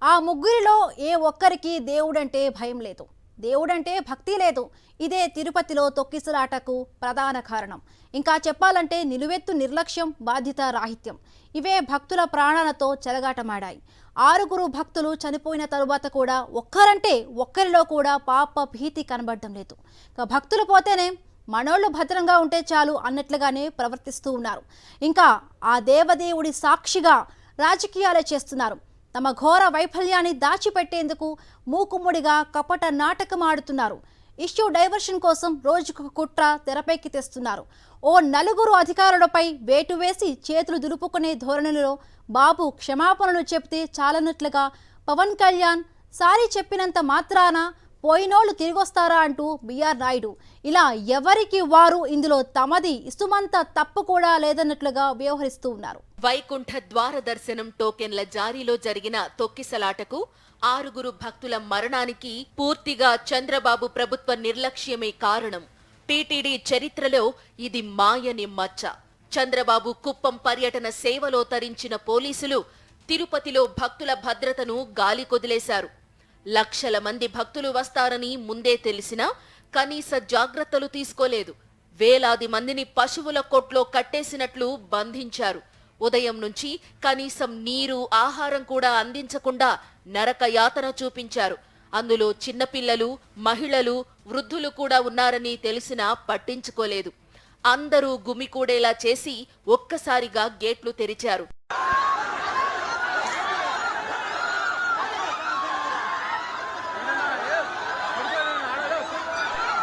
ఆ ముగ్గురిలో ఏ ఒక్కరికి దేవుడంటే భయం లేదు, దేవుడంటే భక్తి లేదు. ఇదే తిరుపతిలో తొక్కిసలాటకు ప్రధాన కారణం. ఇంకా చెప్పాలంటే నిలువెత్తు నిర్లక్ష్యం, బాధ్యత రాహిత్యం ఇవే భక్తుల ప్రాణాలతో చెలగాటమాడాయి. 6 భక్తులు చనిపోయిన తరువాత కూడా ఒక్కరిలో కూడా పాప భీతి కనబడడం లేదు. భక్తులు పోతేనే మనోళ్ళు భద్రంగా ఉంటే చాలు అన్నట్లుగానే ప్రవర్తిస్తూ ఉన్నారు. ఇంకా ఆ దేవదేవుడి సాక్షిగా రాజకీయాలే చేస్తున్నారు. తమ ఘోర వైఫల్యాన్ని దాచిపెట్టేందుకు మూకుమ్ముడిగా కపట నాటకం ఆడుతున్నారు. ఇష్యూ డైవర్షన్ కోసం రోజుకు కుట్ర తెరపైకి తెస్తున్నారు. ఓ 4 అధికారులపై వేటు వేసి చేతులు దులుపుకునే ధోరణిలో బాబు క్షమాపణలు చెప్తే చాలన్నట్లుగా పవన్ కళ్యాణ్ సారీ చెప్పినంత మాత్రాన పోయినోళ్ళు తిరిగొస్తారా అంటూ బిఆర్ నాయుడు ఇలా ఎవరికి వారు ఇందులో తమది ఇసుమంత తప్పు కూడా లేదన్నట్లుగా వ్యవహరిస్తూ ఉన్నారు. వైకుంఠ ద్వార దర్శనం టోకెన్ల జారీలో జరిగిన తొక్కిసలాటకు 6 భక్తుల మరణానికి పూర్తిగా చంద్రబాబు ప్రభుత్వ నిర్లక్ష్యమే కారణం. టీటీడీ చరిత్రలో ఇది మాయని మచ్చ. చంద్రబాబు కుప్పం పర్యటన సేవలో తరించిన పోలీసులు తిరుపతిలో భక్తుల భద్రతను గాలికొదిలేశారు. లక్షల మంది భక్తులు వస్తారని ముందే తెలిసినా కనీస జాగ్రత్తలు తీసుకోలేదు. వేలాది మందిని పశువుల కొట్లో కట్టేసినట్లు బంధించారు. ఉదయం నుంచి కనీసం నీరు, ఆహారం కూడా అందించకుండా నరక యాతన చూపించారు. అందులో చిన్నపిల్లలు, మహిళలు, వృద్ధులు కూడా ఉన్నారని తెలిసినా పట్టించుకోలేదు. అందరూ గుమికూడేలా చేసి ఒక్కసారిగా గేట్లు తెరిచారు.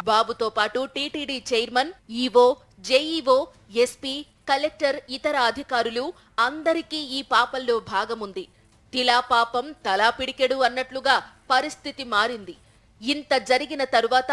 బాబుతో పాటు TTD chairman, EO, JEO, SP, collector, ఇతర అధికారులు అందరికీ ఈ పాపంలో భాగముంది. తిలా పాపం తలా పిడికెడు అన్నట్లుగా పరిస్థితి మారింది. ఇంత జరిగిన తరువాత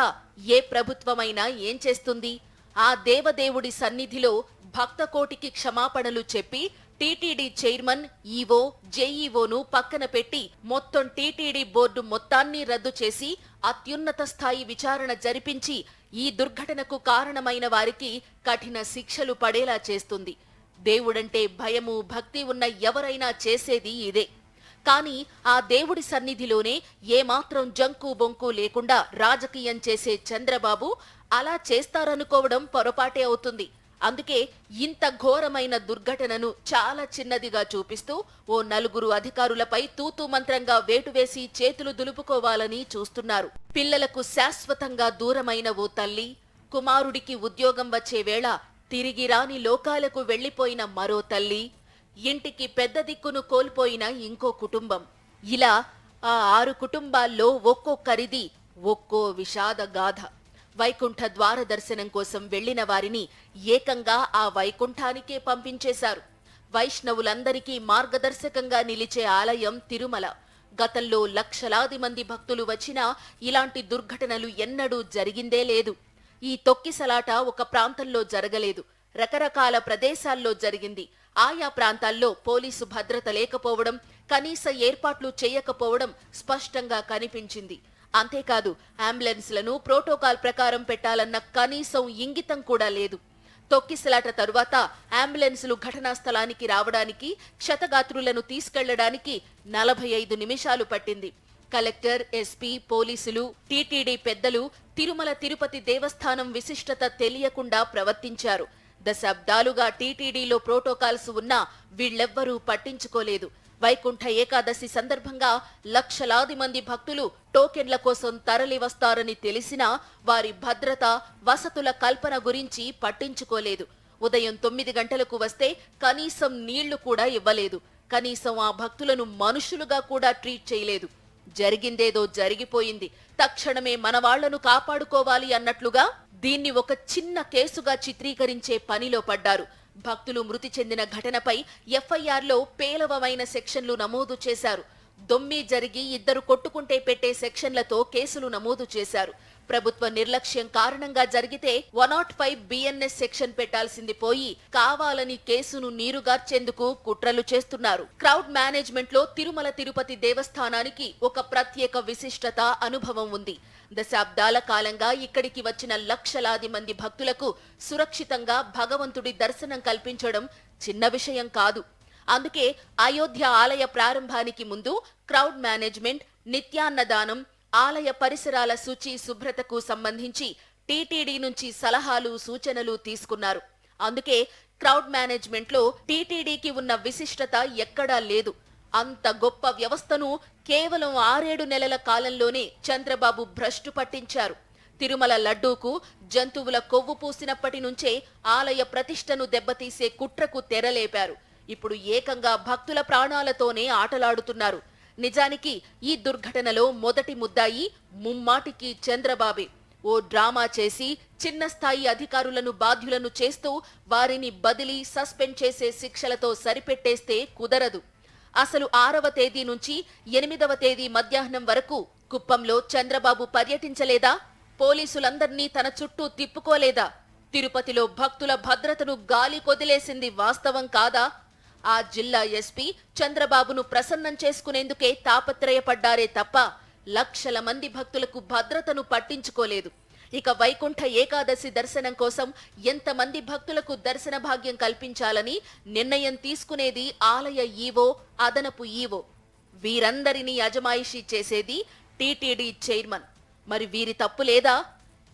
ఏ ప్రభుత్వమైనా ఏం చేస్తుంది? ఆ దేవదేవుడి సన్నిధిలో భక్తకోటికి క్షమాపణలు చెప్పి టీటీడీ చైర్మన్, ఈవో, జేఈఓను పక్కన పెట్టి మొత్తం టీటీడీ బోర్డు మొత్తాన్ని రద్దు చేసి అత్యున్నత స్థాయి విచారణ జరిపించి ఈ దుర్ఘటనకు కారణమైన వారికి కఠిన శిక్షలు పడేలా చేస్తుంది. దేవుడంటే భయము, భక్తి ఉన్న ఎవరైనా చేసేది ఇదే. కానీ ఆ దేవుడి సన్నిధిలోనే ఏమాత్రం జంకు బొంకు లేకుండా రాజకీయం చేసే చంద్రబాబు అలా చేస్తారనుకోవడం పొరపాటే అవుతుంది. అందుకే ఇంత ఘోరమైన దుర్ఘటనను చాలా చిన్నదిగా చూపిస్తూ ఓ 4 అధికారులపై తూతూ మంత్రంగా వేటు వేసి చేతులు దులుపుకోవాలని చూస్తున్నారు. పిల్లలకు శాశ్వతంగా దూరమైన ఓ తల్లి, కుమారుడికి ఉద్యోగం వచ్చే వేళ తిరిగి రాని లోకాలకు వెళ్లిపోయిన మరో తల్లి, ఇంటికి పెద్ద దిక్కును కోల్పోయిన ఇంకో కుటుంబం, ఇలా ఆ 6 కుటుంబాల్లో ఒక్కొక్కరిది ఒక్కో విషాద గాథ. వైకుంఠ ద్వార దర్శనం కోసం వెళ్లిన వారిని ఏకంగా ఆ వైకుంఠానికే పంపించేశారు. వైష్ణవులందరికీ మార్గదర్శకంగా నిలిచే ఆలయం తిరుమల. గతంలో లక్షలాది మంది భక్తులు వచ్చినా ఇలాంటి దుర్ఘటనలు ఎన్నడూ జరిగిందే లేదు. ఈ తొక్కిసలాట ఒక ప్రాంతంలో జరగలేదు, రకరకాల ప్రదేశాల్లో జరిగింది. ఆయా ప్రాంతాల్లో పోలీసు భద్రత లేకపోవడం, కనీస ఏర్పాట్లు చేయకపోవడం స్పష్టంగా కనిపించింది. అంతేకాదు, అంబులెన్స్లను ప్రోటోకాల్ ప్రకారం పెట్టాలన్న కనీసం ఇంగితం కూడా లేదు. తొక్కిసలాట తరువాత అంబులెన్సులు ఘటనా స్థలానికి రావడానికి, క్షతగాత్రులను తీసుకెళ్లడానికి 45 నిమిషాలు పట్టింది. కలెక్టర్, ఎస్పీ, పోలీసులు, టీటీడీ పెద్దలు తిరుమల తిరుపతి దేవస్థానం విశిష్టత తెలియకుండా ప్రవర్తించారు. దశాబ్దాలుగా టీటీడీలో ప్రోటోకాల్స్ ఉన్నా వీళ్లెవ్వరూ పట్టించుకోలేదు. వైకుంఠ ఏకాదశి సందర్భంగా లక్షలాది మంది భక్తులు టోకెన్ల కోసం తరలి వస్తారని తెలిసినా వారి భద్రత, వసతుల కల్పన గురించి పట్టించుకోలేదు. ఉదయం 9 గంటలకు వస్తే కనీసం నీళ్లు కూడా ఇవ్వలేదు. కనీసం ఆ భక్తులను మనుషులుగా కూడా ట్రీట్ చేయలేదు. జరిగిందేదో జరిగిపోయింది, తక్షణమే మన వాళ్లను కాపాడుకోవాలి అన్నట్లుగా దీన్ని ఒక చిన్న కేసుగా చిత్రీకరించే పనిలో పడ్డారు. భక్తులు మృతి చెందిన ఘటనపై ఎఫ్ఐఆర్లో పేలవమైన సెక్షన్లు నమోదు చేశారు. దొమ్మి జరిగి 2 కొట్టుకుంటే పెట్టే సెక్షన్లతో కేసులు నమోదు చేశారు. ప్రభుత్వ నిర్లక్ష్యం కారణంగా జరిగితే 105 బిఎన్ఎస్ సెక్షన్ పెట్టాల్సింది పోయి కావాలని కేసును నీరుగార్చేందుకు కుట్రలు చేస్తున్నారు. క్రౌడ్ మేనేజ్మెంట్ లో తిరుమల తిరుపతి దేవస్థానానికి ఒక ప్రత్యేక విశిష్టత, అనుభవం ఉంది. దశాబ్దాల కాలంగా ఇక్కడికి వచ్చిన లక్షలాది మంది భక్తులకు సురక్షితంగా భగవంతుడి దర్శనం కల్పించడం చిన్న విషయం కాదు. అందుకే అయోధ్య ఆలయ ప్రారంభానికి ముందు క్రౌడ్ మేనేజ్మెంట్, నిత్యాన్నదానం, ఆలయ పరిసరాల శుచి శుభ్రతకు సంబంధించి టీటీడీ నుంచి సలహాలు సూచనలు తీసుకున్నారు. అందుకే క్రౌడ్ మేనేజ్మెంట్ లో టీటీడీకి ఉన్న విశిష్టత ఎక్కడా లేదు. అంత గొప్ప వ్యవస్థను కేవలం 6-7 నెలల కాలంలోనే చంద్రబాబు భ్రష్టు పట్టించారు. తిరుమల లడ్డూకు జంతువుల కొవ్వు పూసినప్పటి నుంచే ఆలయ ప్రతిష్టను దెబ్బతీసే కుట్రకు తెరలేపారు. ఇప్పుడు ఏకంగా భక్తుల ప్రాణాలతోనే ఆటలాడుతున్నారు. నిజానికి ఈ దుర్ఘటనలో మొదటి ముద్దాయి ముమ్మాటికి చంద్రబాబే. ఓ డ్రామా చేసి చిన్న స్థాయి అధికారులను బాధ్యులను చేస్తూ వారిని బదిలీ, సస్పెండ్ చేసే శిక్షలతో సరిపెట్టేస్తే కుదరదు. అసలు 6వ తేదీ నుంచి 8వ తేదీ మధ్యాహ్నం వరకు కుప్పంలో చంద్రబాబు పర్యటించలేదా? పోలీసులందర్నీ తన చుట్టూ తిప్పుకోలేదా? తిరుపతిలో భక్తుల భద్రతను గాలి కొదిలేసింది వాస్తవం కాదా? ఆ జిల్లా ఎస్పీ చంద్రబాబును ప్రసన్నం చేసుకునేందుకే తాపత్రయపడ్డారే తప్ప లక్షల మంది భక్తులకు భద్రతను పట్టించుకోలేదు. ఇక వైకుంఠ ఏకాదశి దర్శనం కోసం ఎంతమంది భక్తులకు దర్శన భాగ్యం కల్పించాలని నిర్ణయం తీసుకునేది ఆలయ ఈవో, అదనపు ఈవో. వీరందరినీ అజమాయిషీ చేసేది టీటీడీ చైర్మన్. మరి వీరి తప్పు లేదా?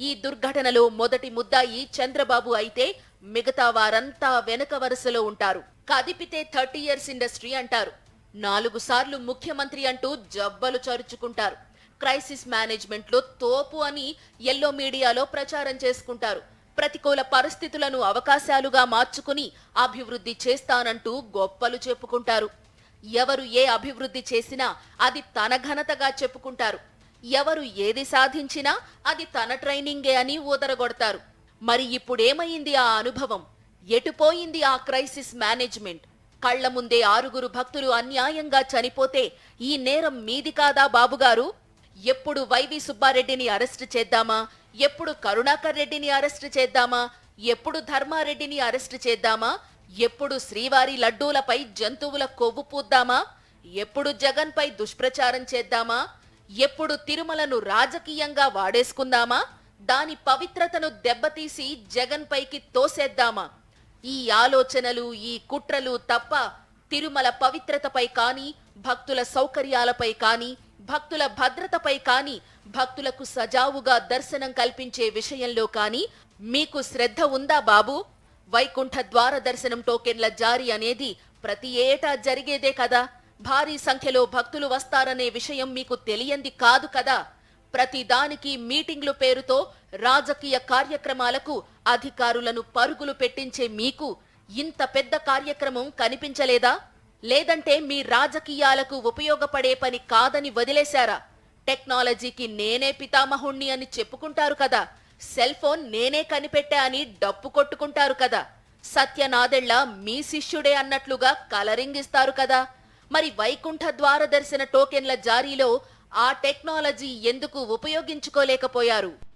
ఈ దుర్ఘటనలో మొదటి ముద్దాయి చంద్రబాబు అయితే మిగతా వారంతా వెనక వరుసలో ఉంటారు. కదిపితే 30 years ఇండస్ట్రీ అంటారు. 4 సార్లు ముఖ్యమంత్రి అంటూ జబ్బలు చరుచుకుంటారు. క్రైసిస్ మేనేజ్మెంట్ లో తోపు అని ఎల్లో మీడియాలో ప్రచారం చేసుకుంటారు. ప్రతికూల పరిస్థితులను అవకాశాలుగా మార్చుకుని అభివృద్ధి చేస్తానంటూ గొప్పలు చెప్పుకుంటారు. ఎవరు ఏ అభివృద్ధి చేసినా అది తన ఘనతగా చెప్పుకుంటారు. ఎవరు ఏది సాధించినా అది తన ట్రైనింగే అని ఊదరగొడతారు. మరి ఇప్పుడేమైంది ఆ అనుభవం? ఎటుపోయింది ఆ క్రైసిస్ మేనేజ్మెంట్? కళ్ల ముందే 6 భక్తులు అన్యాయంగా చనిపోతే ఈ నేరం మీది కాదా బాబుగారు? ఎప్పుడు వైవి సుబ్బారెడ్డిని అరెస్టు చేద్దామా? ఎప్పుడు కరుణాకర్ రెడ్డిని అరెస్టు చేద్దామా? ఎప్పుడు ధర్మారెడ్డిని అరెస్టు చేద్దామా? ఎప్పుడు శ్రీవారి లడ్డూలపై జంతువుల కొవ్వు పూద్దామా? ఎప్పుడు జగన్పై దుష్ప్రచారం చేద్దామా? ఎప్పుడు తిరుమలను రాజకీయంగా వాడేసుకుందామా? దాని పవిత్రతను దెబ్బతీసి జగన్ పైకి తోసేద్దామా? ఈ ఆలోచనలు, ఈ కుట్రలు తప్ప తిరుమల పవిత్రతపై కానీ, భక్తుల సౌకర్యాలపై కానీ, భక్తుల భద్రతపై కానీ, భక్తులకు సజావుగా దర్శనం కల్పించే విషయంలో కానీ మీకు శ్రద్ధ ఉందా బాబు? వైకుంఠ ద్వార దర్శనం టోకెన్ల జారీ అనేది ప్రతి ఏటా జరిగేదే కదా. భారీ సంఖ్యలో భక్తులు వస్తారనే విషయం మీకు తెలియంది కాదు కదా. ప్రతి దానికి మీటింగ్లు పేరుతో రాజకీయ కార్యక్రమాలకు అధికారులను పరుగులు పెట్టించే మీకు ఇంత పెద్ద కార్యక్రమం కనిపించలేదా? లేదంటే మీ రాజకీయాలకు ఉపయోగపడే పని కాదని వదిలేశారా? టెక్నాలజీకి నేనే పితామహుణ్ణి అని చెప్పుకుంటారు కదా. సెల్ ఫోన్ నేనే కనిపెట్టా అని డప్పు కొట్టుకుంటారు కదా. సత్యనాదెళ్ల మీ శిష్యుడే అన్నట్లుగా కలరింగ్ ఇస్తారు కదా. మరి వైకుంఠ ద్వార దర్శన టోకెన్ల జారీలో ఆ టెక్నాలజీ ఎందుకు ఉపయోగించుకోలేకపోయారు?